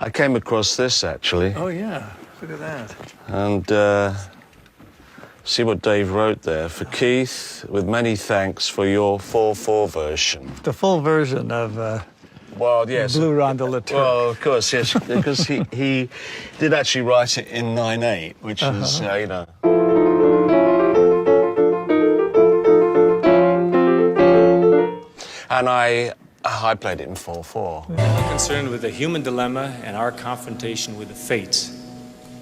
I came across this, actually. Oh, yeah. Look at that. And see what Dave wrote there. For Keith, with many thanks for your 4/4 version. The full version of Well, yes. Blue Rondelet. Well, of course, yes, because he did actually write it in 9/8, which is, you know. And I played it in 4/4. I'm concerned with the human dilemma and our confrontation with the fates.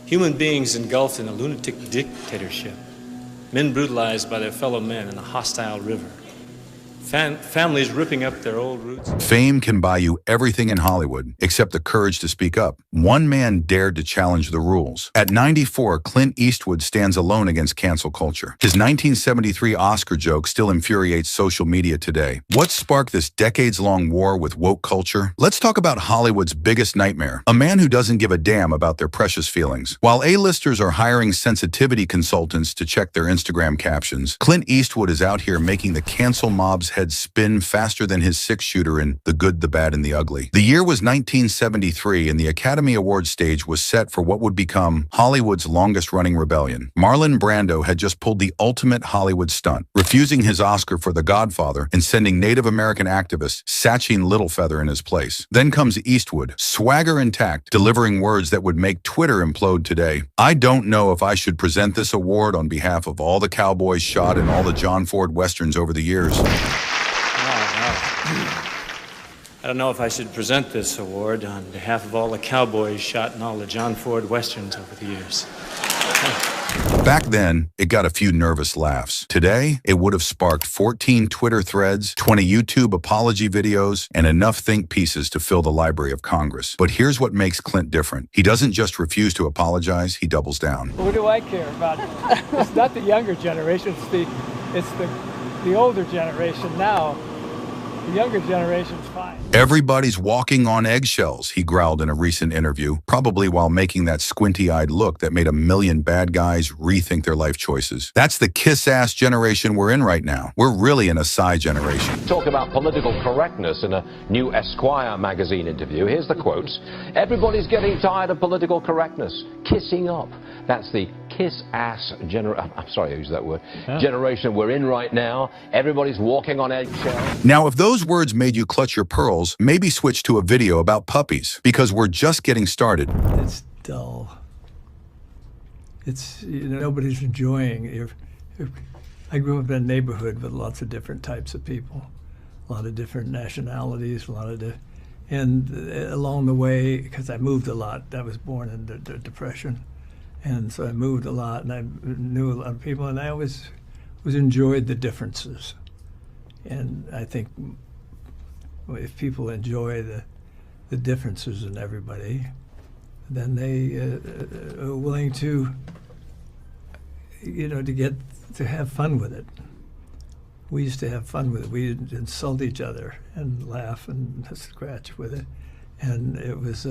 Human beings engulfed in a lunatic dictatorship. Men brutalized by their fellow men in a hostile river. Families ripping up their old roots. Fame can buy you everything in Hollywood except the courage to speak up. One man dared to challenge the rules. At 94, Clint Eastwood stands alone against cancel culture. His 1973 Oscar joke still infuriates social media today. What sparked this decades-long war with woke culture? Let's talk about Hollywood's biggest nightmare, a man who doesn't give a damn about their precious feelings. While A-listers are hiring sensitivity consultants to check their Instagram captions, Clint Eastwood is out here making the cancel mob's head spin faster than his six-shooter in The Good, the Bad, and the Ugly. The year was 1973, and the Academy Awards stage was set for what would become Hollywood's longest-running rebellion. Marlon Brando had just pulled the ultimate Hollywood stunt, refusing his Oscar for The Godfather and sending Native American activist Sachin Littlefeather in his place. Then comes Eastwood, swagger intact, delivering words that would make Twitter implode today. I don't know if I should present this award on behalf of all the cowboys shot in all the John Ford westerns over the years. I don't know if I should present this award on behalf of all the cowboys shot in all the John Ford westerns over the years. Back then, it got a few nervous laughs. Today, it would have sparked 14 Twitter threads, 20 YouTube apology videos, and enough think pieces to fill the Library of Congress. But here's what makes Clint different. He doesn't just refuse to apologize, he doubles down. What do I care about? It's not the younger generation, it's the older generation now. The younger generation's fine. Everybody's walking on eggshells, he growled in a recent interview, probably while making that squinty-eyed look that made a million bad guys rethink their life choices. That's the kiss-ass generation we're in right now. We're really in a sigh generation. Talk about political correctness in a new Esquire magazine interview. Here's the quote. Everybody's getting tired of political correctness. Kissing up. That's the kiss-ass generation. I'm sorry I used that word. Generation we're in right now. Everybody's walking on eggshells. Now, if those words made you clutch your pearls, maybe switch to a video about puppies, because we're just getting started. It's dull. It's, nobody's enjoying. I grew up in a neighborhood with lots of different types of people, a lot of different nationalities, and along the way, because I moved a lot, I was born in the Depression, and so I moved a lot, and I knew a lot of people, and I always enjoyed the differences. And I think if people enjoy the differences in everybody, then they are willing to, to have fun with it. We used to have fun with it. We'd insult each other and laugh and scratch with it, and it was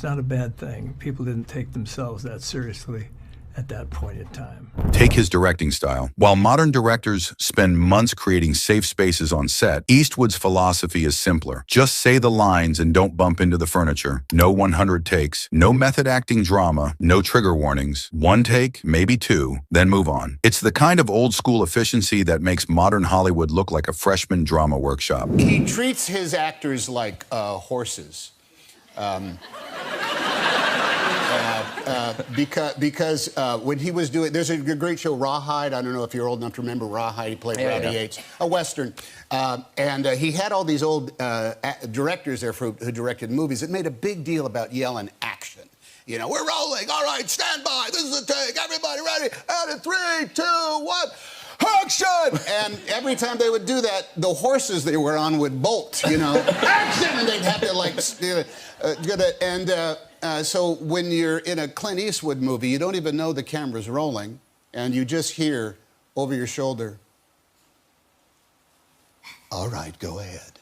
not a bad thing. People didn't take themselves that seriously at that point in time. Take his directing style. While modern directors spend months creating safe spaces on set, Eastwood's philosophy is simpler. Just say the lines and don't bump into the furniture. No 100 takes, no method acting drama, no trigger warnings. One take, maybe two, then move on. It's the kind of old school efficiency that makes modern Hollywood look like a freshman drama workshop. He treats his actors like horses. Because when he was doing, there's a great show, Rawhide. I don't know if you're old enough to remember Rawhide. He played Rowdy Yates, a Western. And he had all these old directors there who directed movies that made a big deal about yelling action. We're rolling. All right, stand by. This is a take. Everybody ready? Out of 3, 2, 1. Action! And every time they would do that, the horses they were on would bolt, action! And they'd have to, so when you're in a Clint Eastwood movie, you don't even know the camera's rolling, and you just hear over your shoulder, all right, go ahead.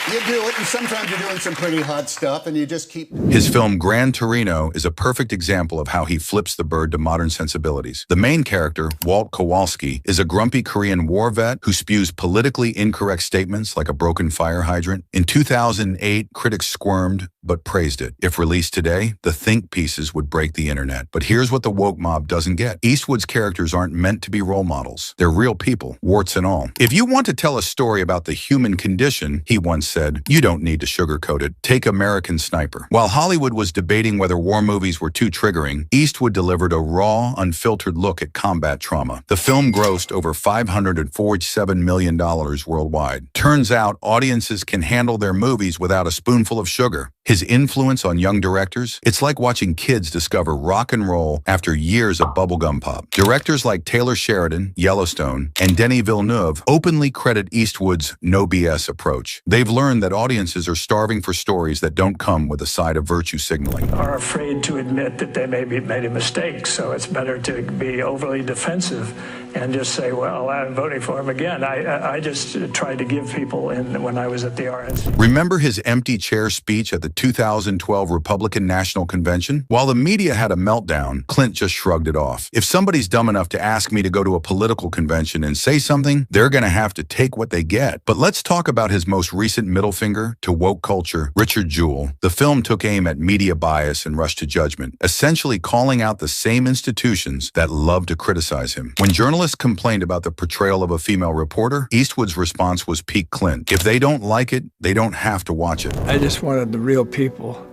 and then You do it, and sometimes you're doing some pretty hot stuff, and you just keep... His film Gran Torino is a perfect example of how he flips the bird to modern sensibilities. The main character, Walt Kowalski, is a grumpy Korean war vet who spews politically incorrect statements like a broken fire hydrant. In 2008, critics squirmed but praised it. If released today, the think pieces would break the internet. But here's what the woke mob doesn't get. Eastwood's characters aren't meant to be role models. They're real people, warts and all. If you want to tell a story about the human condition, he once said, you don't need to sugarcoat it. Take American Sniper. While Hollywood was debating whether war movies were too triggering, Eastwood delivered a raw, unfiltered look at combat trauma. The film grossed over $547 million worldwide. Turns out audiences can handle their movies without a spoonful of sugar. His influence on young directors, it's like watching kids discover rock and roll after years of bubblegum pop. Directors like Taylor Sheridan, Yellowstone, and Denis Villeneuve openly credit Eastwood's no BS approach. They've learned that audiences are starving for stories that don't come with a side of virtue signaling. Are afraid to admit that they maybe made a mistake, so it's better to be overly defensive and just say, well, I'm voting for him again. I just tried to give people, when I was at the RNC. Remember his empty chair speech at the 2012 Republican National Convention? While the media had a meltdown, Clint just shrugged it off. If somebody's dumb enough to ask me to go to a political convention and say something, they're going to have to take what they get. But let's talk about his most recent middle finger to woke culture, Richard Jewell. The film took aim at media bias and rush to judgment, essentially calling out the same institutions that love to criticize him. When journalists complained about the portrayal of a female reporter, Eastwood's response was peak Clint. If they don't like it, they don't have to watch it. I just wanted the real people,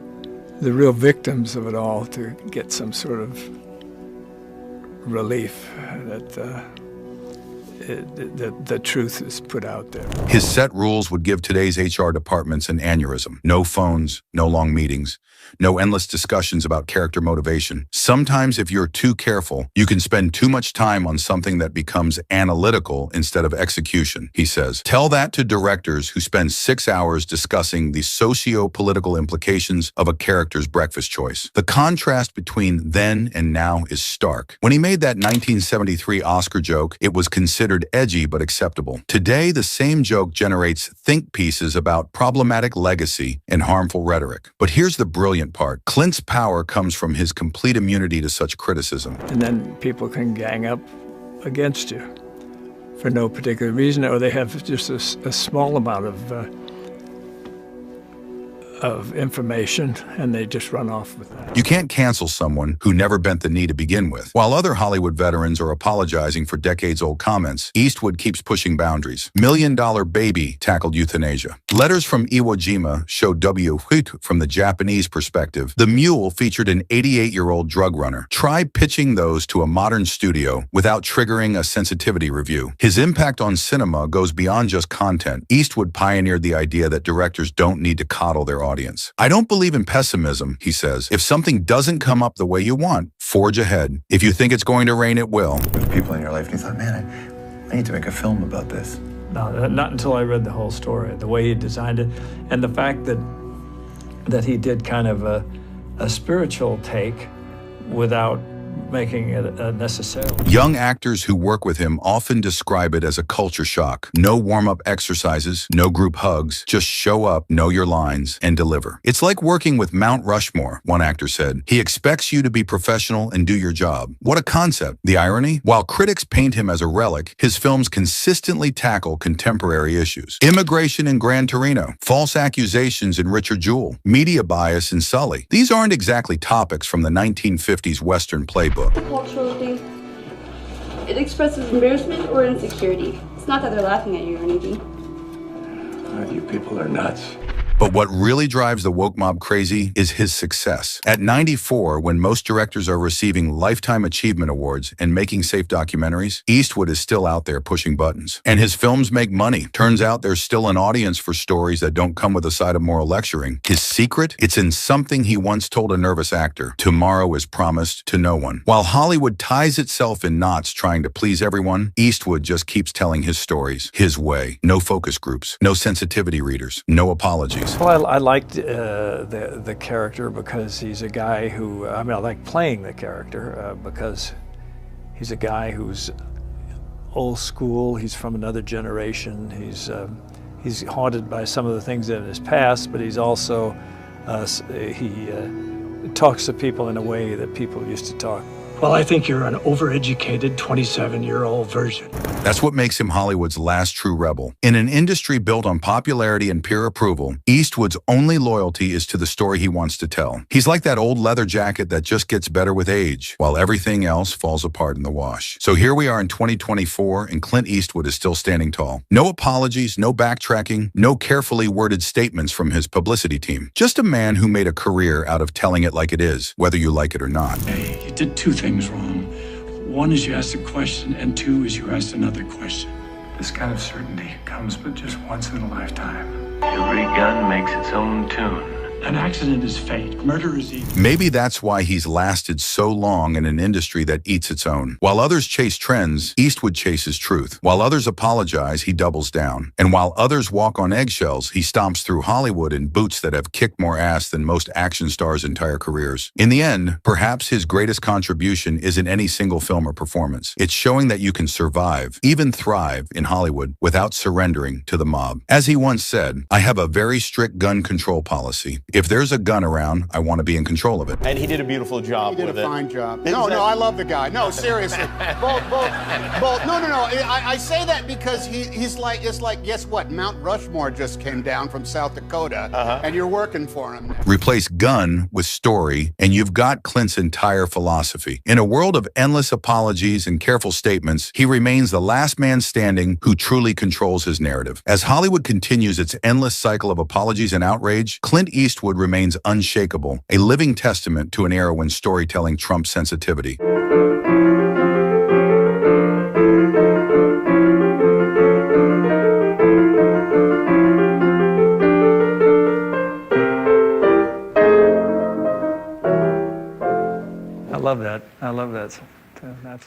the real victims of it all, to get some sort of relief that the truth is put out there. His set rules would give today's HR departments an aneurysm. No phones, no long meetings, no endless discussions about character motivation. Sometimes, if you're too careful, you can spend too much time on something that becomes analytical instead of execution, he says. Tell that to directors who spend 6 hours discussing the socio-political implications of a character's breakfast choice. The contrast between then and now is stark. When he made that 1973 Oscar joke, it was considered edgy but acceptable. Today, the same joke generates think pieces about problematic legacy and harmful rhetoric. But here's the brilliant part. Clint's power comes from his complete immunity to such criticism. And then people can gang up against you for no particular reason, or they have just a small amount of information, and they just run off with that. You can't cancel someone who never bent the knee to begin with. While other Hollywood veterans are apologizing for decades-old comments, Eastwood keeps pushing boundaries. Million Dollar Baby tackled euthanasia. Letters from Iwo Jima showed W.H. from the Japanese perspective. The Mule featured an 88-year-old drug runner. Try pitching those to a modern studio without triggering a sensitivity review. His impact on cinema goes beyond just content. Eastwood pioneered the idea that directors don't need to coddle their audience. I don't believe in pessimism, he says. If something doesn't come up the way you want, forge ahead. If you think it's going to rain, it will. With people in your life, and you thought, man, I need to make a film about this. No, not until I read the whole story, the way he designed it, and the fact that he did kind of a spiritual take without making it necessary. Young actors who work with him often describe it as a culture shock. No warm-up exercises, no group hugs, just show up, know your lines, and deliver. It's like working with Mount Rushmore, one actor said. He expects you to be professional and do your job. What a concept. The irony? While critics paint him as a relic, his films consistently tackle contemporary issues. Immigration in Gran Torino, false accusations in Richard Jewell, media bias in Sully. These aren't exactly topics from the 1950s Western playbook. The cultural thing, it expresses embarrassment or insecurity. It's not that they're laughing at you or anything. You people are nuts. But what really drives the woke mob crazy is his success. At 94, when most directors are receiving Lifetime Achievement Awards and making safe documentaries, Eastwood is still out there pushing buttons. And his films make money. Turns out there's still an audience for stories that don't come with a side of moral lecturing. His secret? It's in something he once told a nervous actor. Tomorrow is promised to no one. While Hollywood ties itself in knots trying to please everyone, Eastwood just keeps telling his stories, his way. No focus groups, no sensitivity readers, no apologies. Well, I liked the character because he's a guy who, I like playing the character because he's a guy who's old school, he's from another generation, he's he's haunted by some of the things in his past, but he's also, he talks to people in a way that people used to talk. Well, I think you're an overeducated 27-year-old version. That's what makes him Hollywood's last true rebel. In an industry built on popularity and peer approval, Eastwood's only loyalty is to the story he wants to tell. He's like that old leather jacket that just gets better with age, while everything else falls apart in the wash. So here we are in 2024, and Clint Eastwood is still standing tall. No apologies, no backtracking, no carefully worded statements from his publicity team. Just a man who made a career out of telling it like it is, whether you like it or not. Hey, you did two things wrong. One is you asked a question, and two is you asked another question. This kind of certainty comes but just once in a lifetime. Every gun makes its own tune. An accident is fate. Murder is easy. Maybe that's why he's lasted so long in an industry that eats its own. While others chase trends, Eastwood chases truth. While others apologize, he doubles down. And while others walk on eggshells, he stomps through Hollywood in boots that have kicked more ass than most action stars' entire careers. In the end, perhaps his greatest contribution isn't any single film or performance. It's showing that you can survive, even thrive, in Hollywood without surrendering to the mob. As he once said, "I have a very strict gun control policy. If there's a gun around, I want to be in control of it." And he did a beautiful job with it. He did a fine job. No, I love the guy. No, seriously. Both. No. I say that because he's like, it's like, guess what? Mount Rushmore just came down from South Dakota, and you're working for him now. Replace gun with story, and you've got Clint's entire philosophy. In a world of endless apologies and careful statements, he remains the last man standing who truly controls his narrative. As Hollywood continues its endless cycle of apologies and outrage, Clint Eastwood remains unshakable, a living testament to an era when storytelling trumped sensitivity. I love that. I love that. That's